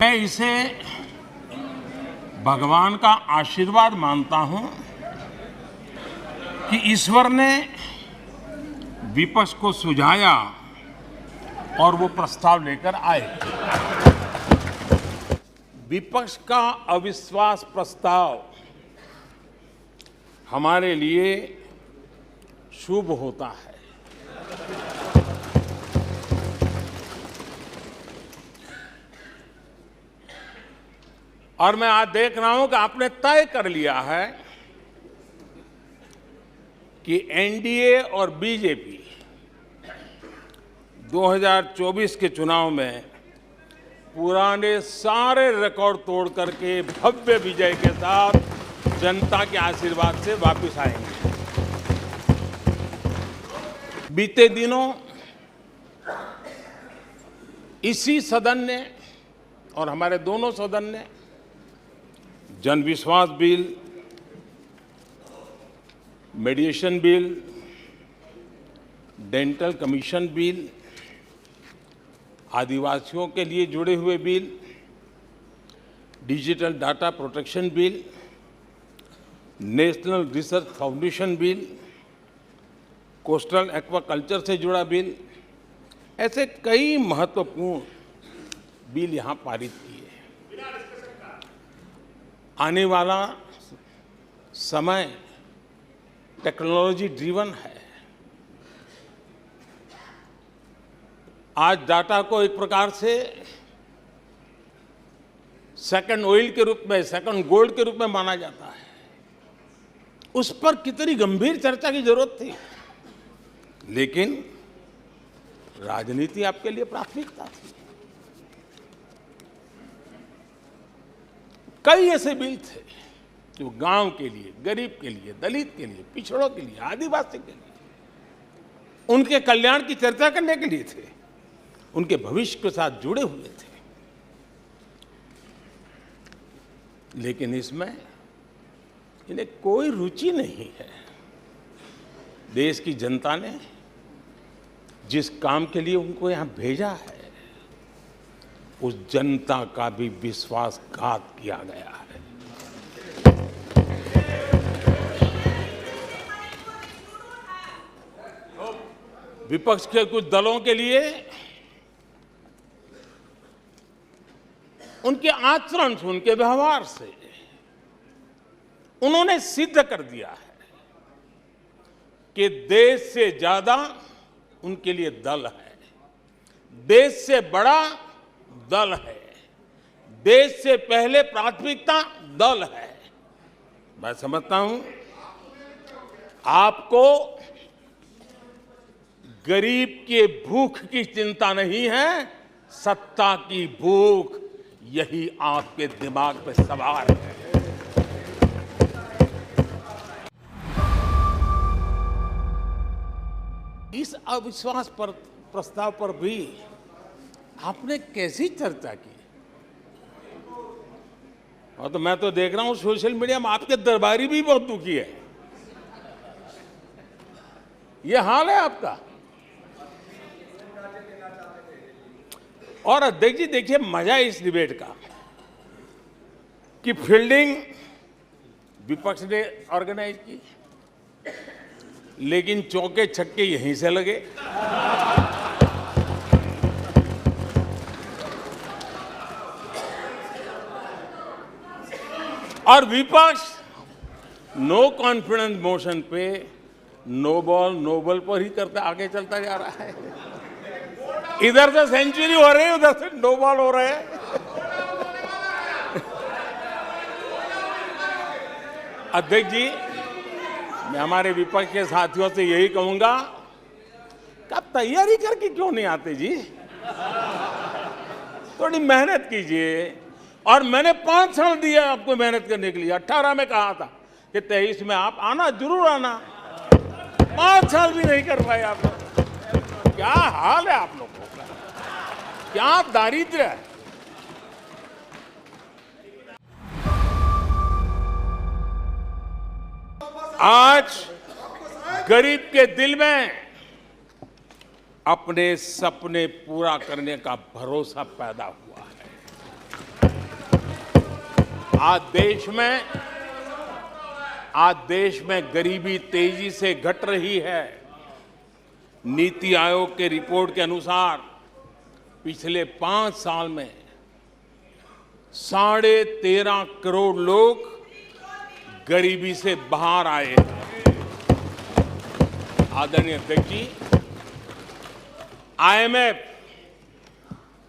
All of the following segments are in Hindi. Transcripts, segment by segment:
मैं इसे भगवान का आशीर्वाद मानता हूं कि ईश्वर ने विपक्ष को सुझाया और वो प्रस्ताव लेकर आए। विपक्ष का अविश्वास प्रस्ताव हमारे लिए शुभ होता है। और मैं आज देख रहा हूं कि आपने तय कर लिया है कि एनडीए और बीजेपी 2024 के चुनाव में पुराने सारे रिकॉर्ड तोड़ करके भव्य विजय के साथ जनता के आशीर्वाद से वापस आएंगे। बीते दिनों इसी सदन ने और हमारे दोनों सदन ने जन विश्वास bill, मेडिएशन bill, dental commission bill, आदिवासियों के लिए जुड़े हुए bill, digital data protection bill, national research foundation bill, coastal aquaculture से जुड़ा बिल, ऐसे कई महत्वपूर्ण बिल यहां पारित किए। आने वाला समय टेक्नोलॉजी ड्रिवन है। आज डाटा को एक प्रकार से सेकंड ऑयल के रूप में, सेकंड गोल्ड के रूप में माना जाता है। उस पर कितनी गंभीर चर्चा की जरूरत थी, लेकिन राजनीति आपके लिए प्राथमिकता थी। कई ऐसे बिल थे जो गांव के लिए, गरीब के लिए, दलित के लिए, पिछड़ों के लिए, आदिवासी के लिए, उनके कल्याण की चर्चा करने के लिए थे, उनके भविष्य के साथ जुड़े हुए थे। लेकिन इसमें इन्हें कोई रुचि नहीं है। देश की जनता ने जिस काम के लिए उनको यहां भेजा है, उस जनता का भी विश्वासघात किया गया है। विपक्ष के कुछ दलों के लिए उनके आचरण से, उनके व्यवहार से उन्होंने सिद्ध कर दिया है कि देश से ज्यादा उनके लिए दल है, देश से बड़ा दल है, देश से पहले प्राथमिकता दल है। मैं समझता हूं आपको गरीब के भूख की चिंता नहीं है, सत्ता की भूख, यही आपके दिमाग पे सवार है। इस अविश्वास पर प्रस्ताव पर भी आपने कैसी चर्चा की? और तो मैं तो देख रहा हूं सोशल मीडिया में आपके दरबारी भी बहुत दुखी है। ये हाल है आपका। और अध्यक्ष जी देखिए, मजा इस डिबेट का कि फील्डिंग विपक्ष ने ऑर्गेनाइज की, लेकिन चौके छक्के यहीं से लगे। और विपक्ष नो कॉन्फिडेंस मोशन पे नो बॉल नो बॉल पर ही करते आगे चलता जा रहा है। इधर से सेंचुरी हो रही है, उधर से नो बॉल हो रहे हैं। अध्यक्ष जी, मैं हमारे विपक्ष के साथियों से यही कहूंगा कि आप तैयारी करके क्यों नहीं आते जी? थोड़ी मेहनत कीजिए। और मैंने 5 साल दिया आपको मेहनत करने के लिए। 18 में कहा था कि 23 में आप आना, जरूर आना। 5 साल भी नहीं कर पाए आप लोग। क्या हाल है आप लोगों का, क्या दारिद्र्य है। आज गरीब के दिल में अपने सपने पूरा करने का भरोसा पैदा हुआ है। आज देश में गरीबी तेजी से घट रही है। नीति आयोग के रिपोर्ट के अनुसार पिछले 5 साल में 13.5 करोड़ लोग गरीबी से बाहर आए हैं। आदरणीय अध्यक्ष जी,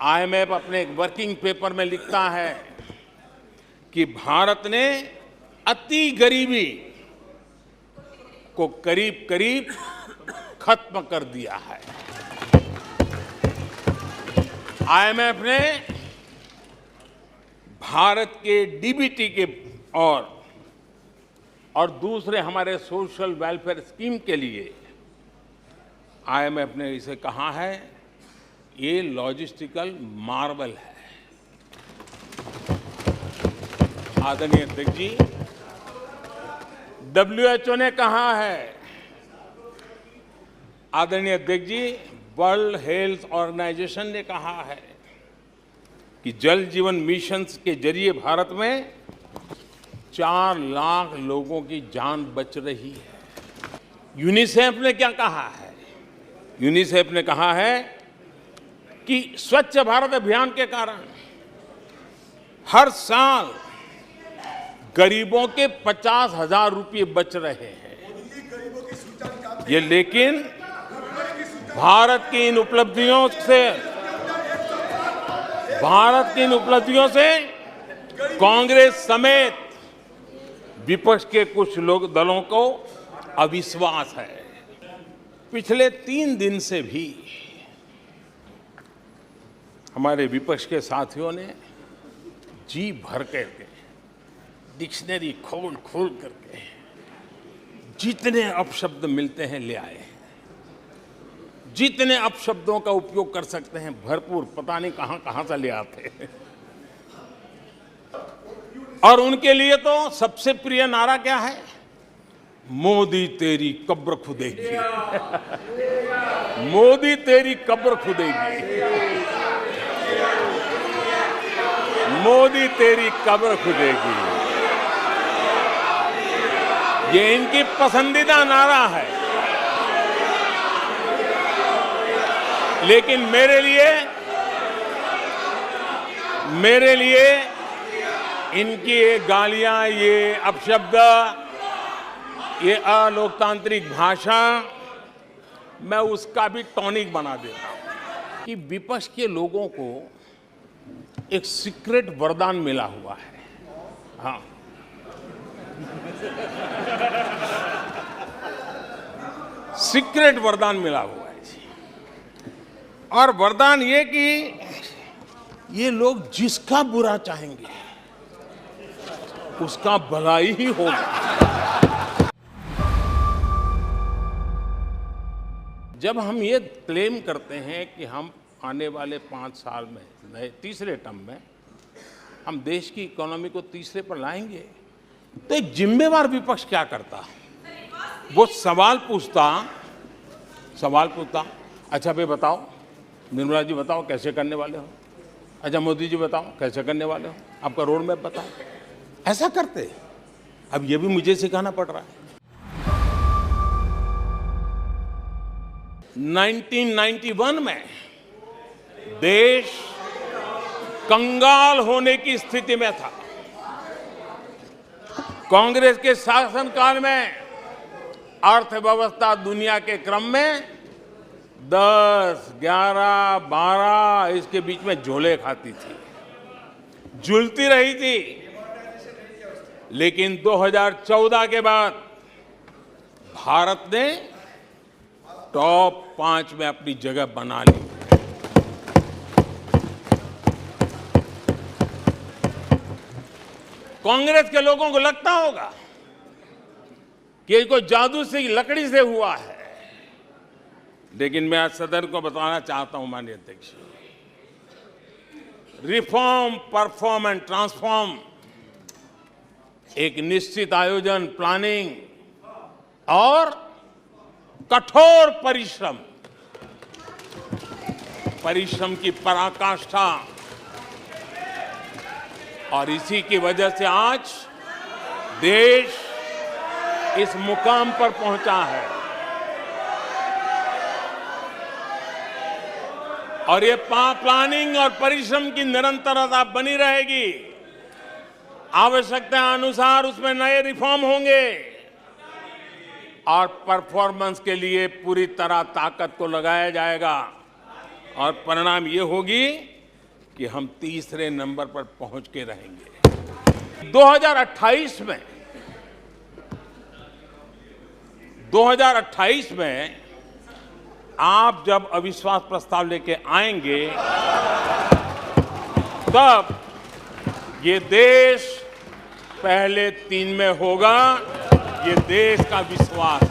आईएमएफ अपने एक वर्किंग पेपर में लिखता है कि भारत ने अति गरीबी को करीब करीब खत्म कर दिया है। आईएमएफ ने भारत के डीबीटी के और दूसरे हमारे सोशल वेलफेयर स्कीम के लिए आईएमएफ ने इसे कहा है, ये लॉजिस्टिकल मार्वल है। आदरणीय अध्यक्ष जी, WHO ने कहा है, आदरणीय अध्यक्ष जी, वर्ल्ड हेल्थ ऑर्गेनाइजेशन ने कहा है कि जल जीवन मिशन के जरिए भारत में 4 लाख लोगों की जान बच रही है। यूनिसेफ ने क्या कहा है? यूनिसेफ ने कहा है कि स्वच्छ भारत अभियान के कारण हर साल गरीबों के 50,000 रुपये बच रहे हैं। ये लेकिन भारत की इन उपलब्धियों से कांग्रेस समेत विपक्ष के कुछ लोग दलों को अविश्वास है। पिछले 3 दिन से भी हमारे विपक्ष के साथियों ने जी भर करके डिक्शनरी खोल करके जितने अपशब्द मिलते हैं ले आए, जितने अपशब्दों का उपयोग कर सकते हैं भरपूर, पता नहीं कहां से ले आते हैं। और उनके लिए तो सबसे प्रिय नारा क्या है? मोदी तेरी कब्र खुदेगी। मोदी तेरी कब्र खुदेगी। मोदी तेरी कब्र खुदेगी। ये इनकी पसंदीदा नारा है। लेकिन मेरे लिए इनकी ये गालियां, ये अपशब्द, ये अलोकतांत्रिक भाषा, मैं उसका भी टॉनिक बना देता हूं कि विपक्ष के लोगों को एक सीक्रेट वरदान मिला हुआ है। हाँ, सीक्रेट वरदान मिला हुआ है जी। और वरदान ये कि ये लोग जिसका बुरा चाहेंगे उसका भलाई ही होगा। जब हम ये क्लेम करते हैं कि हम आने वाले 5 साल में नए तीसरे टर्म में हम देश की इकोनॉमी को तीसरे पर लाएंगे, तो एक जिम्मेवार विपक्ष क्या करता? वो सवाल पूछता, अच्छा भाई बताओ, निर्मला जी बताओ कैसे करने वाले हो? अच्छा मोदी जी बताओ कैसे करने वाले हो? आपका रोड मैप बताओ। ऐसा करते। अब ये भी मुझे सिखाना पड़ रहा है। 1991 में देश कंगाल होने की स्थिति में था। कांग्रेस के शासनकाल में अर्थव्यवस्था दुनिया के क्रम में 10, 11, 12 इसके बीच में झोले खाती थी, झूलती रही थी। लेकिन 2014 के बाद भारत ने टॉप 5 में अपनी जगह बना ली। कांग्रेस के लोगों को लगता होगा कि ये कोई जादू से लकड़ी से हुआ है, लेकिन मैं आज सदन को बताना चाहता हूं माननीय अध्यक्ष, रिफॉर्म, परफॉर्म एंड ट्रांसफॉर्म एक निश्चित आयोजन, प्लानिंग और कठोर परिश्रम की पराकाष्ठा और इसी की वजह से आज देश इस मुकाम पर पहुंचा है। और ये प्लानिंग और परिश्रम की निरंतरता बनी रहेगी। आवश्यकता अनुसार उसमें नए रिफॉर्म होंगे और परफॉर्मेंस के लिए पूरी तरह ताकत को लगाया जाएगा। और परिणाम ये होगी कि हम तीसरे नंबर पर पहुंच के रहेंगे। 2028 में आप जब अविश्वास प्रस्ताव लेके आएंगे तब ये देश पहले 3 में होगा, ये देश का विश्वास है।